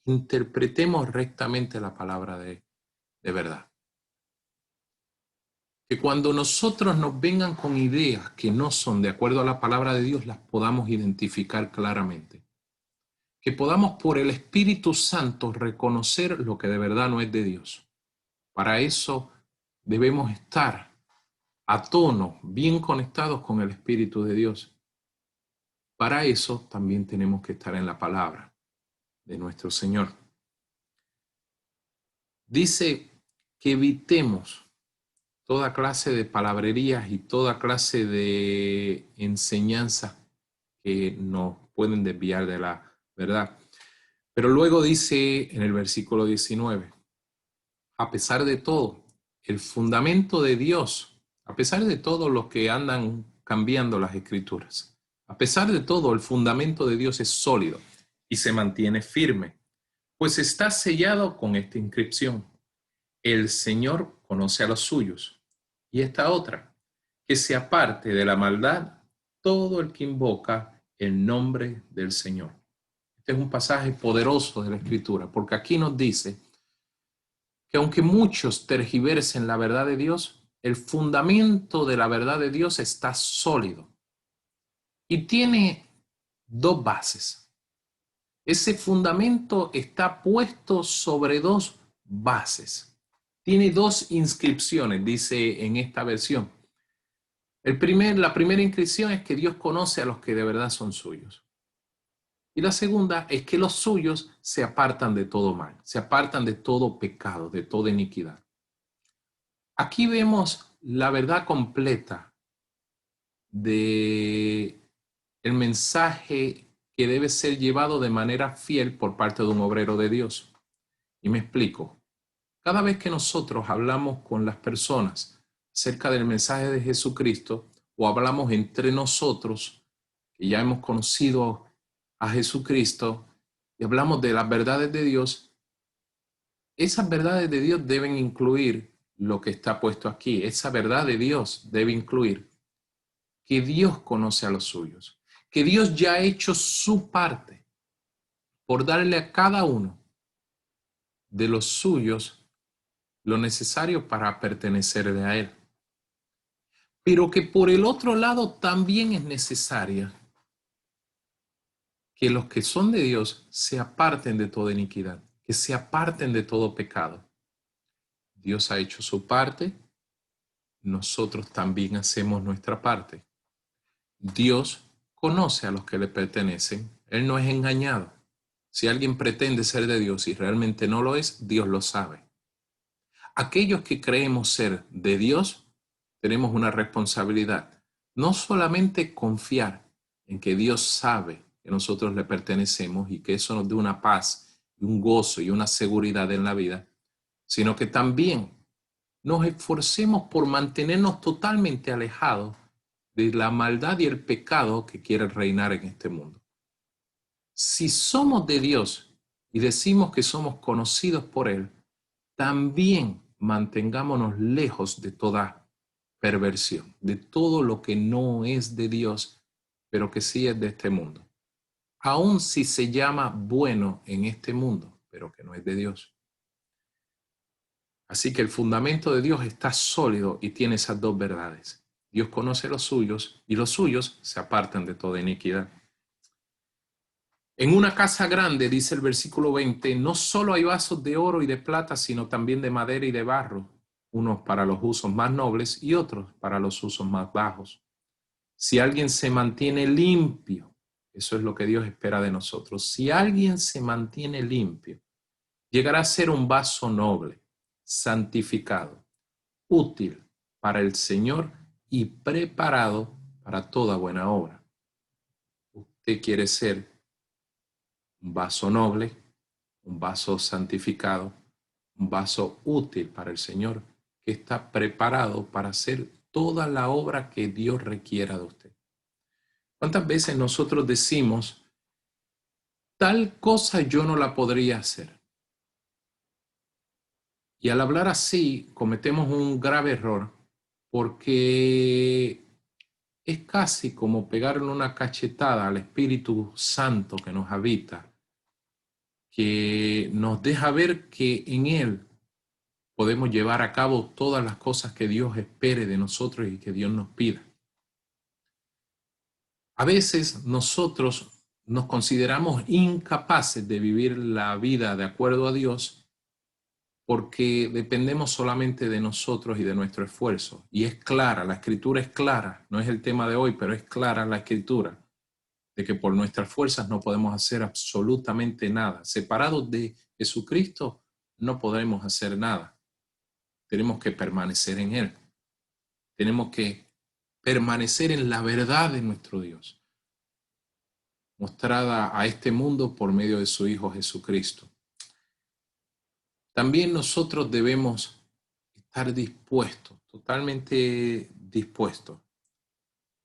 interpretemos rectamente la palabra de verdad. Que cuando nosotros nos vengan con ideas que no son de acuerdo a la palabra de Dios, las podamos identificar claramente. Que podamos por el Espíritu Santo reconocer lo que de verdad no es de Dios. Para eso debemos estar a tono, bien conectados con el Espíritu de Dios. Para eso también tenemos que estar en la palabra de nuestro Señor. Dice que evitemos toda clase de palabrerías y toda clase de enseñanzas que nos pueden desviar de la verdad. Pero luego dice en el versículo 19, a pesar de todo, el fundamento de Dios, a pesar de todo lo que andan cambiando las escrituras, a pesar de todo, el fundamento de Dios es sólido y se mantiene firme, pues está sellado con esta inscripción: el Señor conoce a los suyos. Y esta otra: que se aparte de la maldad todo el que invoca el nombre del Señor. Este es un pasaje poderoso de la Escritura, porque aquí nos dice que aunque muchos tergiversen la verdad de Dios, el fundamento de la verdad de Dios está sólido y tiene dos bases. Ese fundamento está puesto sobre dos bases. Tiene dos inscripciones, dice en esta versión. La primera inscripción es que Dios conoce a los que de verdad son suyos. Y la segunda es que los suyos se apartan de todo mal, se apartan de todo pecado, de toda iniquidad. Aquí vemos la verdad completa de el mensaje que debe ser llevado de manera fiel por parte de un obrero de Dios. Y me explico. Cada vez que nosotros hablamos con las personas acerca del mensaje de Jesucristo, o hablamos entre nosotros, que ya hemos conocido a Jesucristo, y hablamos de las verdades de Dios, esas verdades de Dios deben incluir lo que está puesto aquí. Esa verdad de Dios debe incluir que Dios conoce a los suyos, que Dios ya ha hecho su parte por darle a cada uno de los suyos lo necesario para pertenecerle a Él. Pero que por el otro lado también es necesaria que los que son de Dios se aparten de toda iniquidad, que se aparten de todo pecado. Dios ha hecho su parte, nosotros también hacemos nuestra parte. Dios conoce a los que le pertenecen, Él no es engañado. Si alguien pretende ser de Dios y realmente no lo es, Dios lo sabe. Aquellos que creemos ser de Dios, tenemos una responsabilidad. No solamente confiar en que Dios sabe que nosotros le pertenecemos y que eso nos dé una paz y un gozo y una seguridad en la vida, sino que también nos esforcemos por mantenernos totalmente alejados de la maldad y el pecado que quiere reinar en este mundo. Si somos de Dios y decimos que somos conocidos por Él, también mantengámonos lejos de toda perversión, de todo lo que no es de Dios, pero que sí es de este mundo. Aun si se llama bueno en este mundo, pero que no es de Dios. Así que el fundamento de Dios está sólido y tiene esas dos verdades. Dios conoce los suyos y los suyos se apartan de toda iniquidad. En una casa grande, dice el versículo 20, no solo hay vasos de oro y de plata, sino también de madera y de barro, unos para los usos más nobles y otros para los usos más bajos. Si alguien se mantiene limpio, eso es lo que Dios espera de nosotros. Si alguien se mantiene limpio, llegará a ser un vaso noble, santificado, útil para el Señor y preparado para toda buena obra. Usted quiere ser un vaso noble, un vaso santificado, un vaso útil para el Señor, que está preparado para hacer toda la obra que Dios requiera de usted. ¿Cuántas veces nosotros decimos, tal cosa yo no la podría hacer? Y al hablar así, cometemos un grave error, porque es casi como pegarle una cachetada al Espíritu Santo que nos habita, que nos deja ver que en Él podemos llevar a cabo todas las cosas que Dios espere de nosotros y que Dios nos pida. A veces nosotros nos consideramos incapaces de vivir la vida de acuerdo a Dios porque dependemos solamente de nosotros y de nuestro esfuerzo. Y es clara, la Escritura es clara, no es el tema de hoy, pero es clara la Escritura, de que por nuestras fuerzas no podemos hacer absolutamente nada. Separados de Jesucristo no podremos hacer nada. Tenemos que permanecer en Él. Tenemos que permanecer en la verdad de nuestro Dios, mostrada a este mundo por medio de su Hijo Jesucristo. También nosotros debemos estar dispuestos, totalmente dispuestos,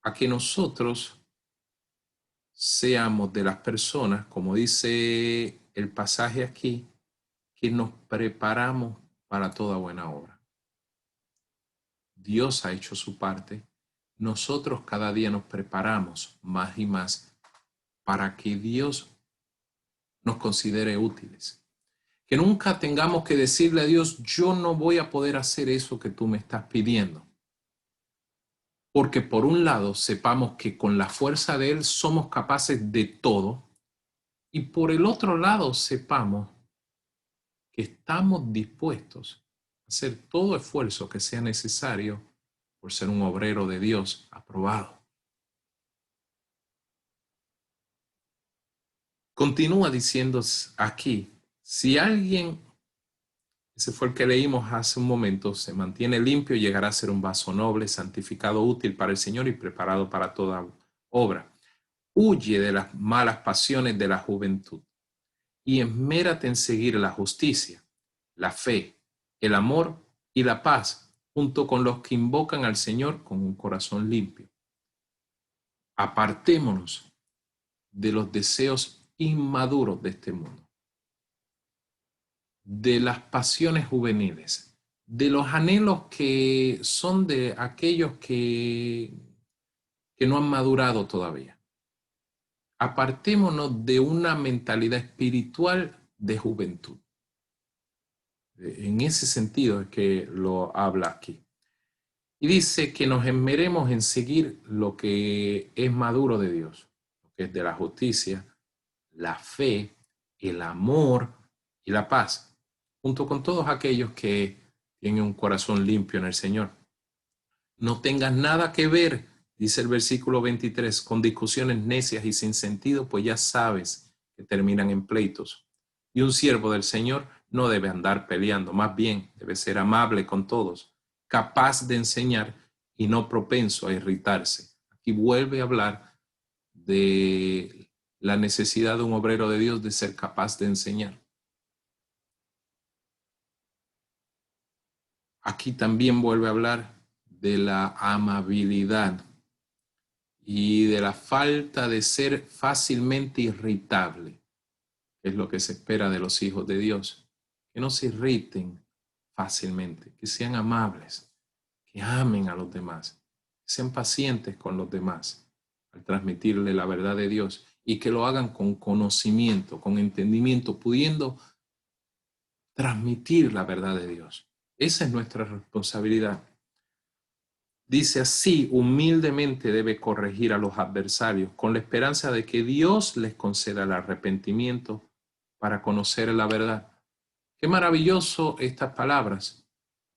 a que nosotros seamos de las personas, como dice el pasaje aquí, que nos preparamos para toda buena obra. Dios ha hecho su parte. Nosotros cada día nos preparamos más y más para que Dios nos considere útiles. Que nunca tengamos que decirle a Dios, yo no voy a poder hacer eso que tú me estás pidiendo. Porque por un lado sepamos que con la fuerza de Él somos capaces de todo, y por el otro lado sepamos que estamos dispuestos a hacer todo esfuerzo que sea necesario por ser un obrero de Dios aprobado. Continúa diciendo aquí, si alguien, ese fue el que leímos hace un momento, se mantiene limpio, llegará a ser un vaso noble, santificado, útil para el Señor y preparado para toda obra. Huye de las malas pasiones de la juventud y esmérate en seguir la justicia, la fe, el amor y la paz, junto con los que invocan al Señor con un corazón limpio. Apartémonos de los deseos inmaduros de este mundo, de las pasiones juveniles, de los anhelos que son de aquellos que no han madurado todavía. Apartémonos de una mentalidad espiritual de juventud. En ese sentido es que lo habla aquí. Y dice que nos esmeremos en seguir lo que es maduro de Dios, lo que es de la justicia, la fe, el amor y la paz, junto con todos aquellos que tienen un corazón limpio en el Señor. No tengas nada que ver, dice el versículo 23, con discusiones necias y sin sentido, pues ya sabes que terminan en pleitos. Y un siervo del Señor no debe andar peleando, más bien debe ser amable con todos, capaz de enseñar y no propenso a irritarse. Aquí vuelve a hablar de la necesidad de un obrero de Dios de ser capaz de enseñar. Aquí también vuelve a hablar de la amabilidad y de la falta de ser fácilmente irritable, que es lo que se espera de los hijos de Dios. Que no se irriten fácilmente, que sean amables, que amen a los demás, que sean pacientes con los demás al transmitirle la verdad de Dios y que lo hagan con conocimiento, con entendimiento, pudiendo transmitir la verdad de Dios. Esa es nuestra responsabilidad. Dice así, humildemente debe corregir a los adversarios con la esperanza de que Dios les conceda el arrepentimiento para conocer la verdad. Qué maravilloso estas palabras,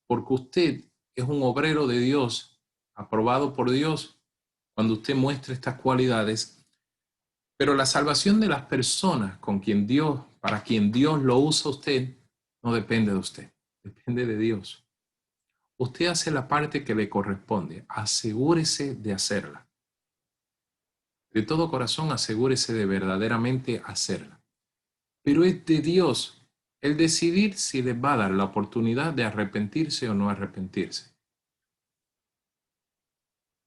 porque usted es un obrero de Dios, aprobado por Dios, cuando usted muestra estas cualidades. Pero la salvación de las personas con quien Dios, para quien Dios lo usa usted, no depende de usted, depende de Dios. Usted hace la parte que le corresponde, asegúrese de hacerla. De todo corazón, asegúrese de verdaderamente hacerla. Pero es de Dios el decidir si les va a dar la oportunidad de arrepentirse o no arrepentirse.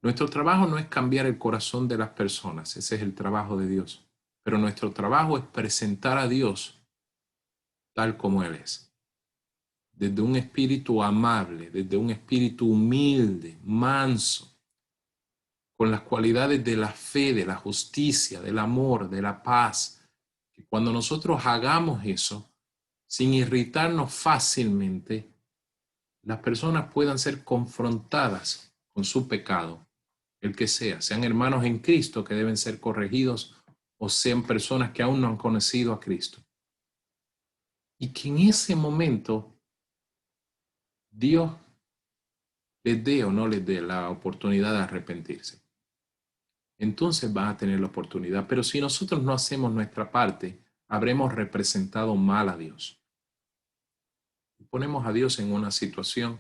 Nuestro trabajo no es cambiar el corazón de las personas, ese es el trabajo de Dios. Pero nuestro trabajo es presentar a Dios tal como Él es. Desde un espíritu amable, desde un espíritu humilde, manso, con las cualidades de la fe, de la justicia, del amor, de la paz. Que cuando nosotros hagamos eso, sin irritarnos fácilmente, las personas puedan ser confrontadas con su pecado, el que sea, sean hermanos en Cristo que deben ser corregidos o sean personas que aún no han conocido a Cristo. Y que en ese momento Dios les dé o no les dé la oportunidad de arrepentirse. Entonces van a tener la oportunidad. Pero si nosotros no hacemos nuestra parte, habremos representado mal a Dios. Y ponemos a Dios en una situación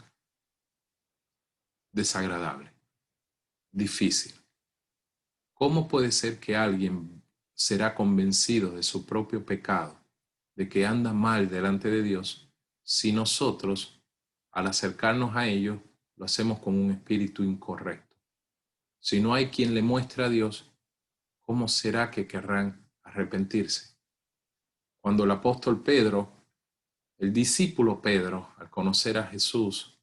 desagradable, difícil. ¿Cómo puede ser que alguien será convencido de su propio pecado, de que anda mal delante de Dios, si nosotros, al acercarnos a ellos, lo hacemos con un espíritu incorrecto? Si no hay quien le muestre a Dios, ¿cómo será que querrán arrepentirse? Cuando el apóstol Pedro, el discípulo Pedro, al conocer a Jesús,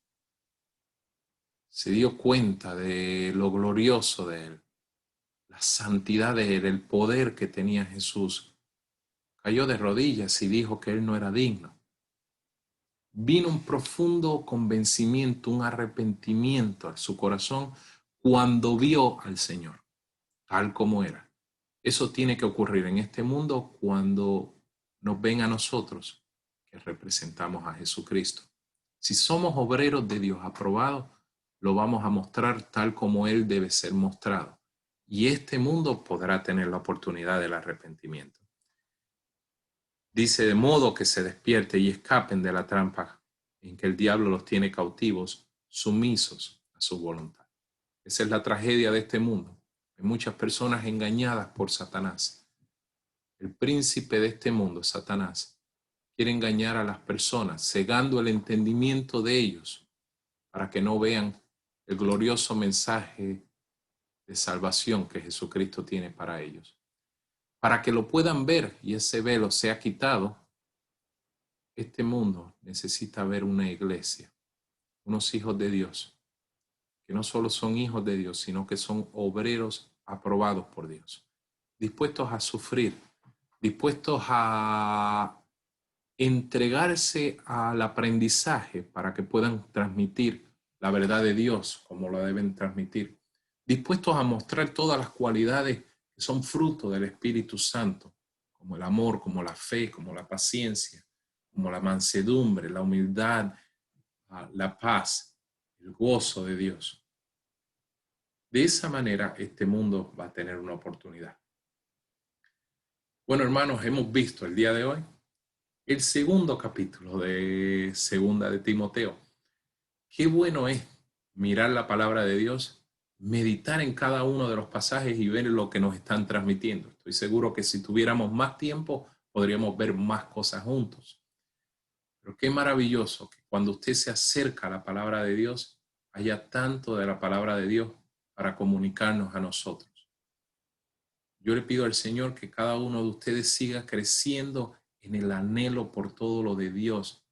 se dio cuenta de lo glorioso de él, la santidad de él, el poder que tenía Jesús, cayó de rodillas y dijo que él no era digno. Vino un profundo convencimiento, un arrepentimiento a su corazón cuando vio al Señor, tal como era. Eso tiene que ocurrir en este mundo cuando nos ven a nosotros, que representamos a Jesucristo. Si somos obreros de Dios aprobados, lo vamos a mostrar tal como Él debe ser mostrado. Y este mundo podrá tener la oportunidad del arrepentimiento. Dice, de modo que se despierte y escapen de la trampa en que el diablo los tiene cautivos, sumisos a su voluntad. Esa es la tragedia de este mundo. Hay muchas personas engañadas por Satanás. El príncipe de este mundo, Satanás, quiere engañar a las personas, cegando el entendimiento de ellos para que no vean el glorioso mensaje de salvación que Jesucristo tiene para ellos. Para que lo puedan ver y ese velo sea quitado, este mundo necesita ver una iglesia, unos hijos de Dios, que no solo son hijos de Dios, sino que son obreros aprobados por Dios, dispuestos a sufrir, dispuestos a entregarse al aprendizaje para que puedan transmitir la verdad de Dios como lo deben transmitir, dispuestos a mostrar todas las cualidades que son fruto del Espíritu Santo, como el amor, como la fe, como la paciencia, como la mansedumbre, la humildad, la paz, el gozo de Dios. De esa manera, este mundo va a tener una oportunidad. Bueno, hermanos, hemos visto el día de hoy el segundo capítulo de Segunda de Timoteo. Qué bueno es mirar la palabra de Dios, meditar en cada uno de los pasajes y ver lo que nos están transmitiendo. Estoy seguro que si tuviéramos más tiempo, podríamos ver más cosas juntos. Pero qué maravilloso que cuando usted se acerca a la palabra de Dios, haya tanto de la palabra de Dios para comunicarnos a nosotros. Yo le pido al Señor que cada uno de ustedes siga creciendo en el anhelo por todo lo de Dios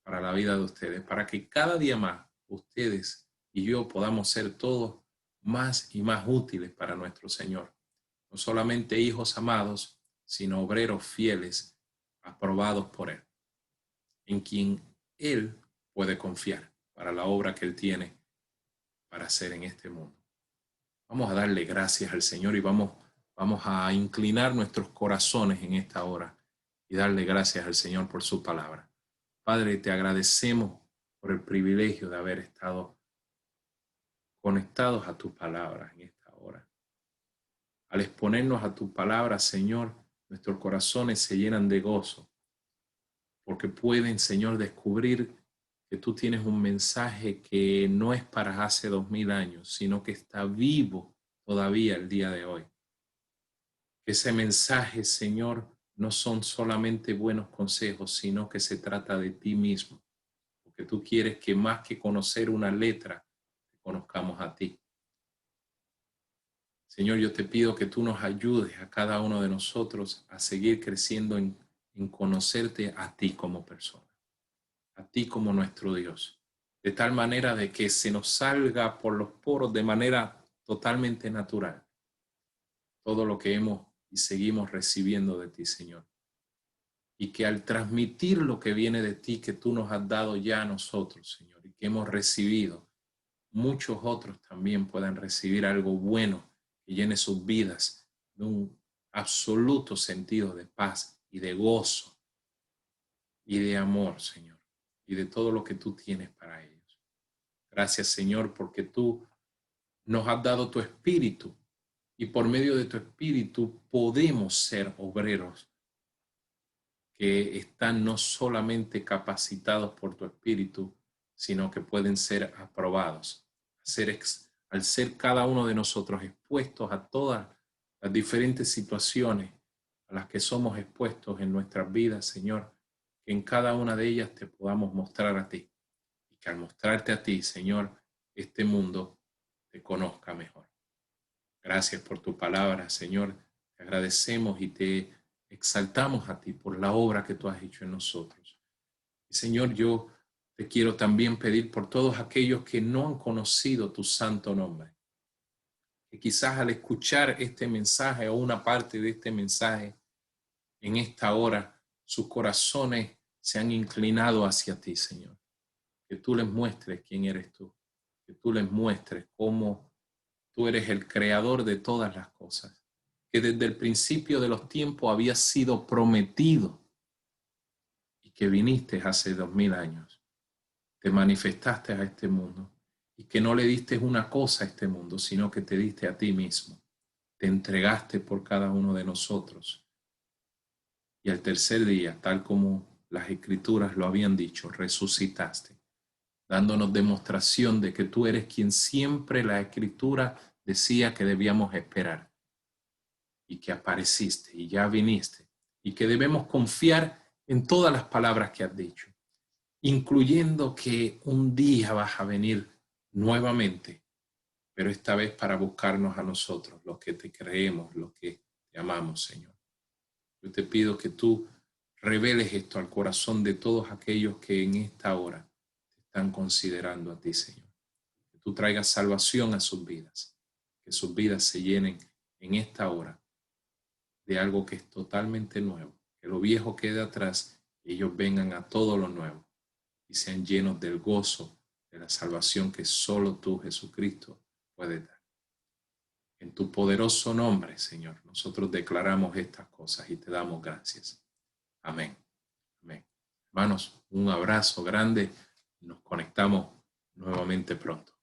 para la vida de ustedes, para que cada día más ustedes y yo podamos ser todos más y más útiles para nuestro Señor. No solamente hijos amados, sino obreros fieles, aprobados por Él, en quien Él puede confiar para la obra que Él tiene para hacer en este mundo. Vamos a darle gracias al Señor y vamos a inclinar nuestros corazones en esta hora y darle gracias al Señor por su palabra. Padre, te agradecemos por el privilegio de haber estado conectados a tu palabra en esta hora. Al exponernos a tu palabra, Señor, nuestros corazones se llenan de gozo, porque pueden, Señor, descubrir que tú tienes un mensaje que no es para hace 2000 años, sino que está vivo todavía el día de hoy. Que ese mensaje, Señor, no son solamente buenos consejos, sino que se trata de ti mismo, porque tú quieres que más que conocer una letra, conozcamos a ti. Señor, yo te pido que tú nos ayudes a cada uno de nosotros a seguir creciendo en conocerte a ti como persona, a ti como nuestro Dios, de tal manera de que se nos salga por los poros de manera totalmente natural todo lo que hemos y seguimos recibiendo de ti, Señor. Y que al transmitir lo que viene de ti, que tú nos has dado ya a nosotros, Señor, y que hemos recibido, muchos otros también puedan recibir algo bueno que llene sus vidas de un absoluto sentido de paz y de gozo y de amor, Señor, y de todo lo que tú tienes para ellos. Gracias, Señor, porque tú nos has dado tu espíritu y por medio de tu espíritu podemos ser obreros que están no solamente capacitados por tu espíritu, sino que pueden ser aprobados al ser cada uno de nosotros expuestos a todas las diferentes situaciones a las que somos expuestos en nuestras vidas, Señor, que en cada una de ellas te podamos mostrar a ti. Y que al mostrarte a ti, Señor, este mundo te conozca mejor. Gracias por tu palabra, Señor. Te agradecemos y te exaltamos a ti por la obra que tú has hecho en nosotros. Y Señor, yo te quiero también pedir por todos aquellos que no han conocido tu santo nombre, que quizás al escuchar este mensaje o una parte de este mensaje en esta hora, sus corazones se han inclinado hacia ti, Señor. Que tú les muestres quién eres tú, que tú les muestres cómo tú eres el creador de todas las cosas, que desde el principio de los tiempos habías sido prometido y que viniste hace 2000 años, te manifestaste a este mundo y que no le diste una cosa a este mundo, sino que te diste a ti mismo, te entregaste por cada uno de nosotros y al tercer día, tal como las escrituras lo habían dicho, resucitaste, dándonos demostración de que tú eres quien siempre la escritura decía que debíamos esperar, y que apareciste y ya viniste, y que debemos confiar en todas las palabras que has dicho, incluyendo que un día vas a venir nuevamente, pero esta vez para buscarnos a nosotros, los que te creemos, los que te amamos, Señor. Yo te pido que tú reveles esto al corazón de todos aquellos que en esta hora te están considerando a ti, Señor. Que tú traigas salvación a sus vidas, que sus vidas se llenen en esta hora de algo que es totalmente nuevo, que lo viejo quede atrás y ellos vengan a todo lo nuevo y sean llenos del gozo de la salvación que solo tú, Jesucristo, puedes dar. En tu poderoso nombre, Señor, nosotros declaramos estas cosas y te damos gracias. Amén. Amén. Hermanos, un abrazo grande y nos conectamos nuevamente pronto.